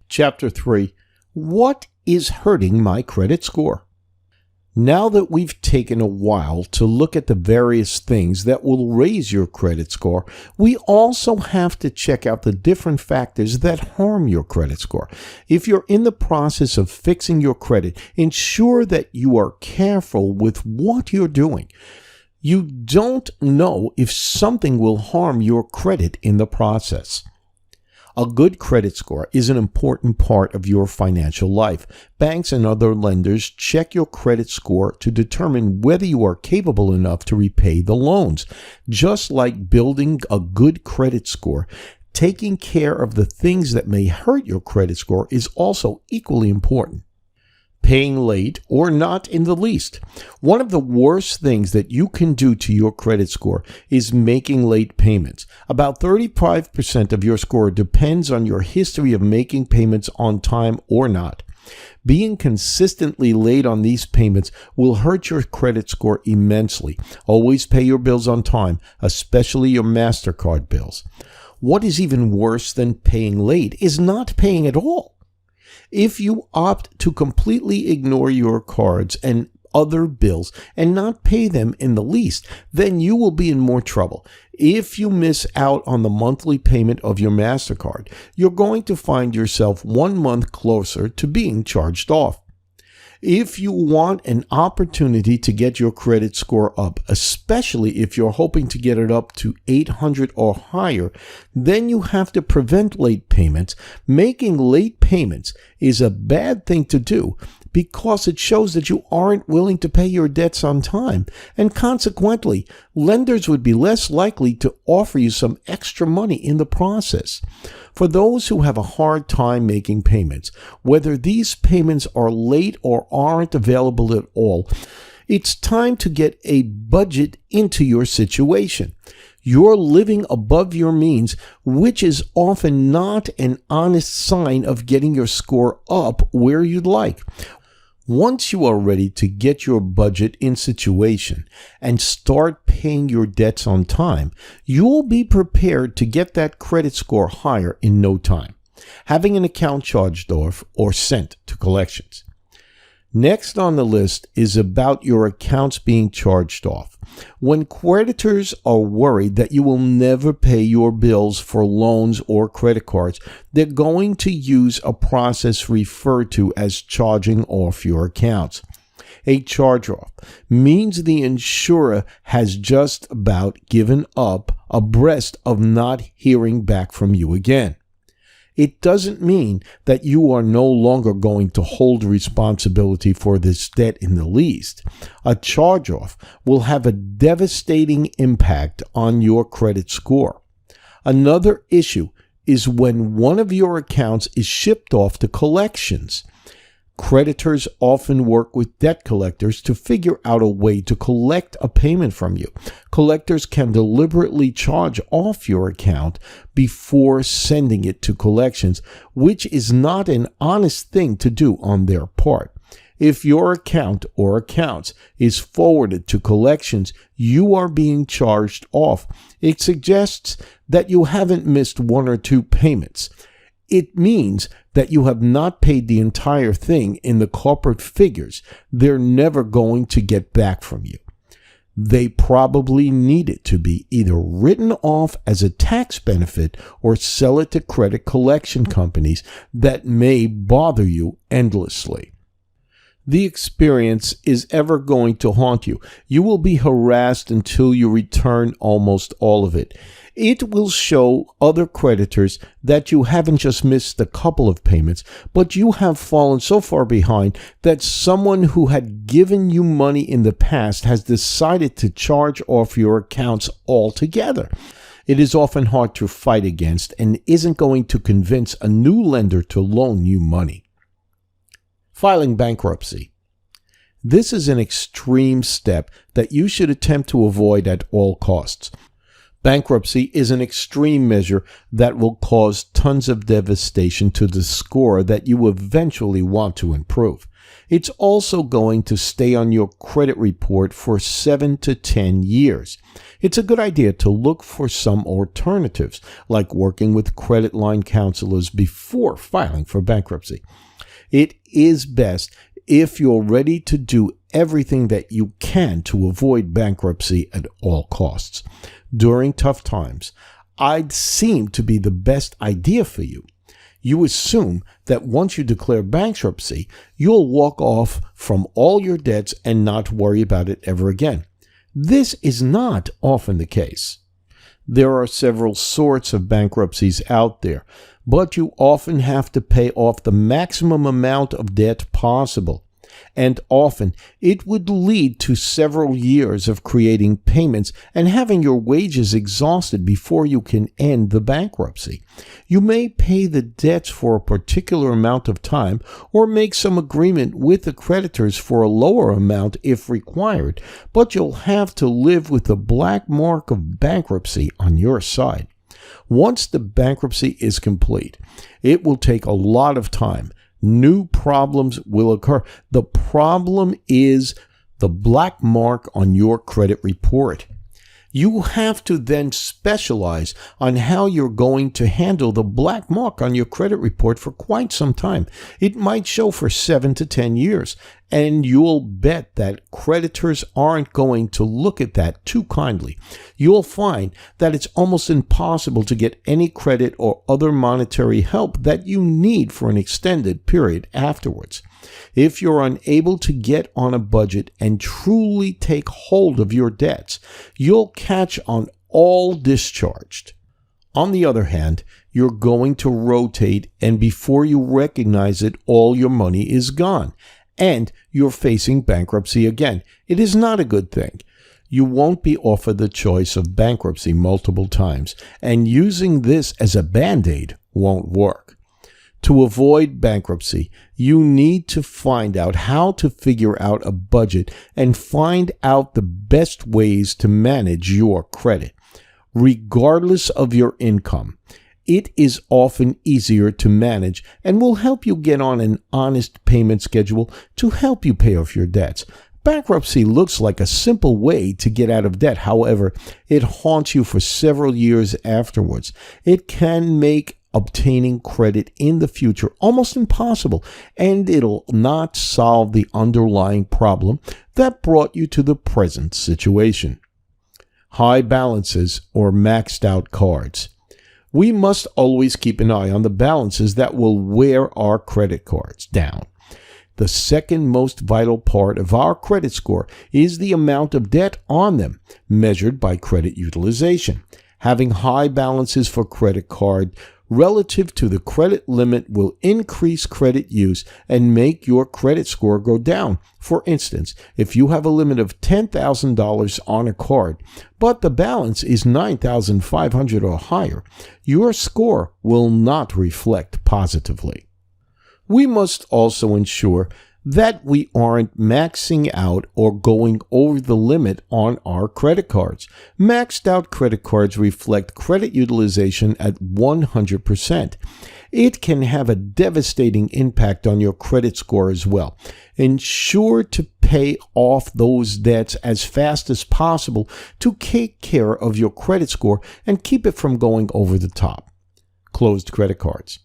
Chapter 3. What is hurting my credit score? Now that we've taken a while to look at the various things that will raise your credit score, we also have to check out the different factors that harm your credit score. If you're in the process of fixing your credit, ensure that you are careful with what you're doing. You don't know if something will harm your credit in the process. A good credit score is an important part of your financial life. Banks and other lenders check your credit score to determine whether you are capable enough to repay the loans. Just like building a good credit score, taking care of the things that may hurt your credit score is also equally important. Paying late or not in the least. One of the worst things that you can do to your credit score is making late payments. About 35% of your score depends on your history of making payments on time or not. Being consistently late on these payments will hurt your credit score immensely. Always pay your bills on time, especially your MasterCard bills. What is even worse than paying late is not paying at all. If you opt to completely ignore your cards and other bills and not pay them in the least, then you will be in more trouble. If you miss out on the monthly payment of your MasterCard, you're going to find yourself 1 month closer to being charged off. If you want an opportunity to get your credit score up, especially if you're hoping to get it up to 800 or higher, then you have to prevent late payments. Making late payments is a bad thing to do because it shows that you aren't willing to pay your debts on time, and consequently, lenders would be less likely to offer you some extra money in the process. For those who have a hard time making payments, whether these payments are late or aren't available at all, it's time to get a budget into your situation. You're living above your means, which is often not an honest sign of getting your score up where you'd like. Once you are ready to get your budget in situation and start paying your debts on time, you'll be prepared to get that credit score higher in no time. Having an account charged off or sent to collections. Next on the list is about your accounts being charged off. When creditors are worried that you will never pay your bills for loans or credit cards, they're going to use a process referred to as charging off your accounts. A charge-off means the insurer has just about given up abreast of not hearing back from you again. It doesn't mean that you are no longer going to hold responsibility for this debt in the least. A charge-off will have a devastating impact on your credit score. Another issue is when one of your accounts is shipped off to collections. Creditors often work with debt collectors to figure out a way to collect a payment from you. Collectors can deliberately charge off your account before sending it to collections, which is not an honest thing to do on their part. If your account or accounts is forwarded to collections, you are being charged off. It suggests that you haven't missed 1 or 2 payments. It means that you have not paid the entire thing in the corporate figures. They're never going to get back from you. They probably need it to be either written off as a tax benefit or sell it to credit collection companies that may bother you endlessly. The experience is ever going to haunt you. You will be harassed until you return almost all of it. It will show other creditors that you haven't just missed a couple of payments, but you have fallen so far behind that someone who had given you money in the past has decided to charge off your accounts altogether. It is often hard to fight against and isn't going to convince a new lender to loan you money. Filing bankruptcy. This is an extreme step that you should attempt to avoid at all costs. Bankruptcy is an extreme measure that will cause tons of devastation to the score that you eventually want to improve. It's also going to stay on your credit report for 7 to 10 years. It's a good idea to look for some alternatives, like working with credit line counselors before filing for bankruptcy. It is best if you're ready to do everything that you can to avoid bankruptcy at all costs. During tough times, I'd seem to be the best idea for you. You assume that once you declare bankruptcy, you'll walk off from all your debts and not worry about it ever again. This is not often the case. There are several sorts of bankruptcies out there, but you often have to pay off the maximum amount of debt possible. And often it would lead to several years of creating payments and having your wages exhausted before you can end the bankruptcy. You may pay the debts for a particular amount of time or make some agreement with the creditors for a lower amount if required, but you'll have to live with the black mark of bankruptcy on your side. Once the bankruptcy is complete, it will take a lot of time. New problems will occur. The problem is the black mark on your credit report. You have to then specialize on how you're going to handle the black mark on your credit report for quite some time. It might show for 7 to 10 years, and you'll bet that creditors aren't going to look at that too kindly. You'll find that it's almost impossible to get any credit or other monetary help that you need for an extended period afterwards. If you're unable to get on a budget and truly take hold of your debts, you'll catch on all discharged. On the other hand, you're going to rotate, and before you recognize it, all your money is gone, and you're facing bankruptcy again. It is not a good thing. You won't be offered the choice of bankruptcy multiple times, and using this as a Band-Aid won't work. To avoid bankruptcy, you need to find out how to figure out a budget and find out the best ways to manage your credit. Regardless of your income, it is often easier to manage and will help you get on an honest payment schedule to help you pay off your debts. Bankruptcy looks like a simple way to get out of debt. However, it haunts you for several years afterwards. It can make obtaining credit in the future almost impossible, and it'll not solve the underlying problem that brought you to the present situation. High balances or maxed out cards. We must always keep an eye on the balances that will wear our credit cards down. The second most vital part of our credit score is the amount of debt on them, measured by credit utilization. Having high balances for credit card relative to the credit limit will increase credit use and make your credit score go down. For instance, if you have a limit of $10,000 on a card, but the balance is $9,500 or higher, your score will not reflect positively. We must also ensure that we aren't maxing out or going over the limit on our credit cards. Maxed out credit cards reflect credit utilization at 100%. It can have a devastating impact on your credit score as well. Ensure to pay off those debts as fast as possible to take care of your credit score and keep it from going over the top. Closed credit cards.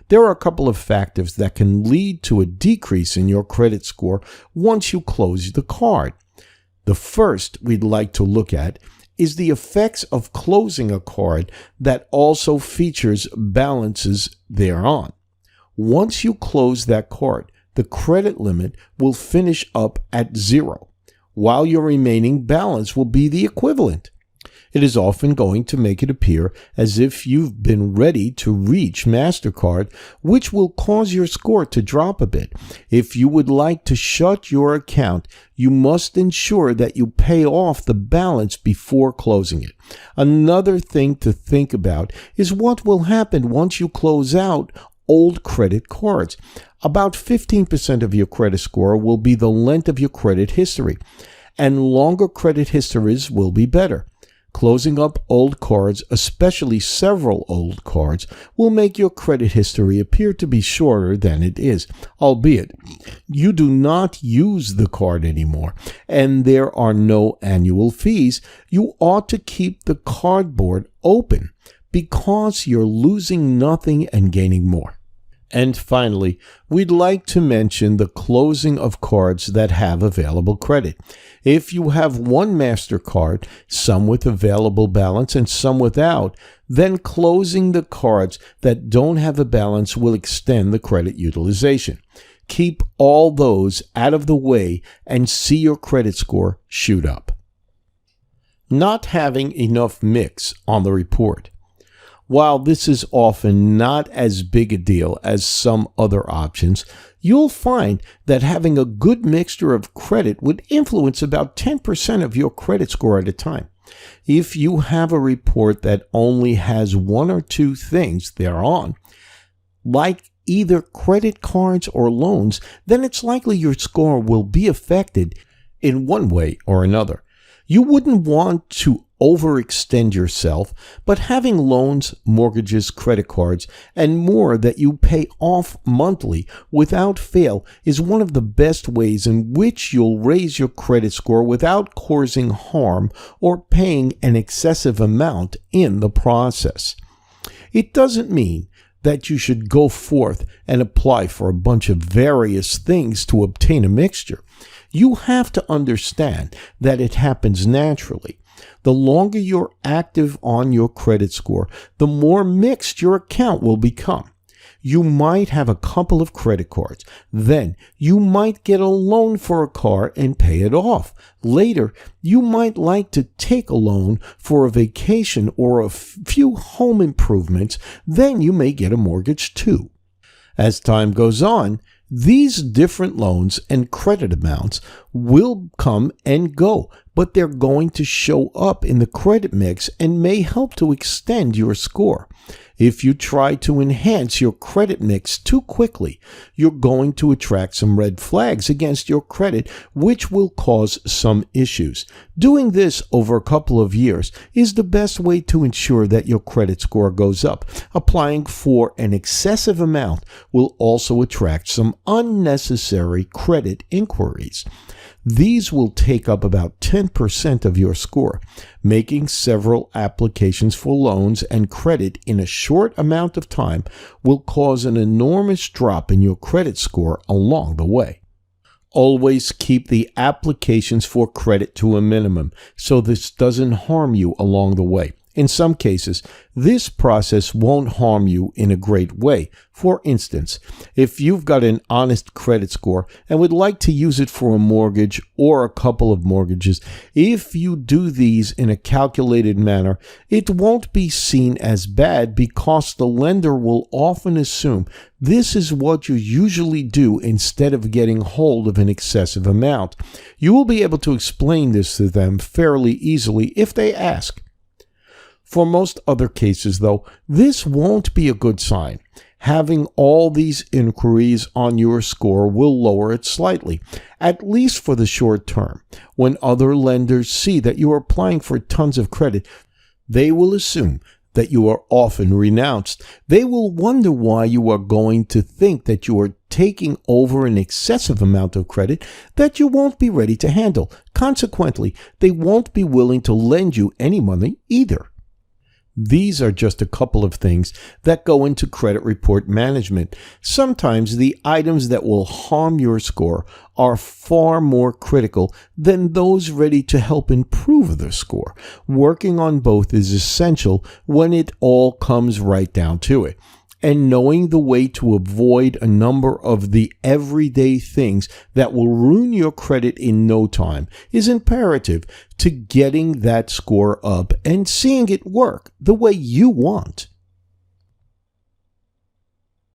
There are a couple of factors that can lead to a decrease in your credit score once you close the card. The first we'd like to look at is the effects of closing a card that also features balances thereon. Once you close that card, the credit limit will finish up at 0, while your remaining balance will be the equivalent. It is often going to make it appear as if you've been ready to reach MasterCard, which will cause your score to drop a bit. If you would like to shut your account, you must ensure that you pay off the balance before closing it. Another thing to think about is what will happen once you close out old credit cards. About 15% of your credit score will be the length of your credit history, and longer credit histories will be better. Closing up old cards, especially several old cards, will make your credit history appear to be shorter than it is, albeit you do not use the card anymore and there are no annual fees. You ought to keep the cardboard open because you're losing nothing and gaining more. And finally, we'd like to mention the closing of cards that have available credit. If you have one MasterCard, some with available balance and some without, then closing the cards that don't have a balance will extend the credit utilization. Keep all those out of the way and see your credit score shoot up. Not having enough mix on the report. While this is often not as big a deal as some other options, you'll find that having a good mixture of credit would influence about 10% of your credit score at a time. If you have a report that only has one or two things thereon, like either credit cards or loans, then it's likely your score will be affected in one way or another. You wouldn't want to overextend yourself, but having loans, mortgages, credit cards, and more that you pay off monthly without fail is one of the best ways in which you'll raise your credit score without causing harm or paying an excessive amount in the process. It doesn't mean that you should go forth and apply for a bunch of various things to obtain a mixture. You have to understand that it happens naturally. The longer you're active on your credit score, the more mixed your account will become. You might have a couple of credit cards. Then you might get a loan for a car and pay it off. Later, you might like to take a loan for a vacation or a few home improvements. Then you may get a mortgage too. As time goes on, these different loans and credit amounts will come and go, but they're going to show up in the credit mix and may help to extend your score. If you try to enhance your credit mix too quickly, you're going to attract some red flags against your credit, which will cause some issues. Doing this over a couple of years is the best way to ensure that your credit score goes up. Applying for an excessive amount will also attract some unnecessary credit inquiries. These will take up about 10% of your score. Making several applications for loans and credit in a short amount of time will cause an enormous drop in your credit score along the way. Always keep the applications for credit to a minimum so this doesn't harm you along the way. In some cases, this process won't harm you in a great way. For instance, if you've got an honest credit score and would like to use it for a mortgage or a couple of mortgages, if you do these in a calculated manner, it won't be seen as bad because the lender will often assume this is what you usually do instead of getting hold of an excessive amount. You will be able to explain this to them fairly easily if they ask. For most other cases, though, this won't be a good sign. Having all these inquiries on your score will lower it slightly, at least for the short term. When other lenders see that you are applying for tons of credit, they will assume that you are often renounced. They will wonder why you are going to think that you are taking over an excessive amount of credit that you won't be ready to handle. Consequently, they won't be willing to lend you any money either. These are just a couple of things that go into credit report management. Sometimes the items that will harm your score are far more critical than those ready to help improve the score. Working on both is essential when it all comes right down to it. And knowing the way to avoid a number of the everyday things that will ruin your credit in no time is imperative to getting that score up and seeing it work the way you want.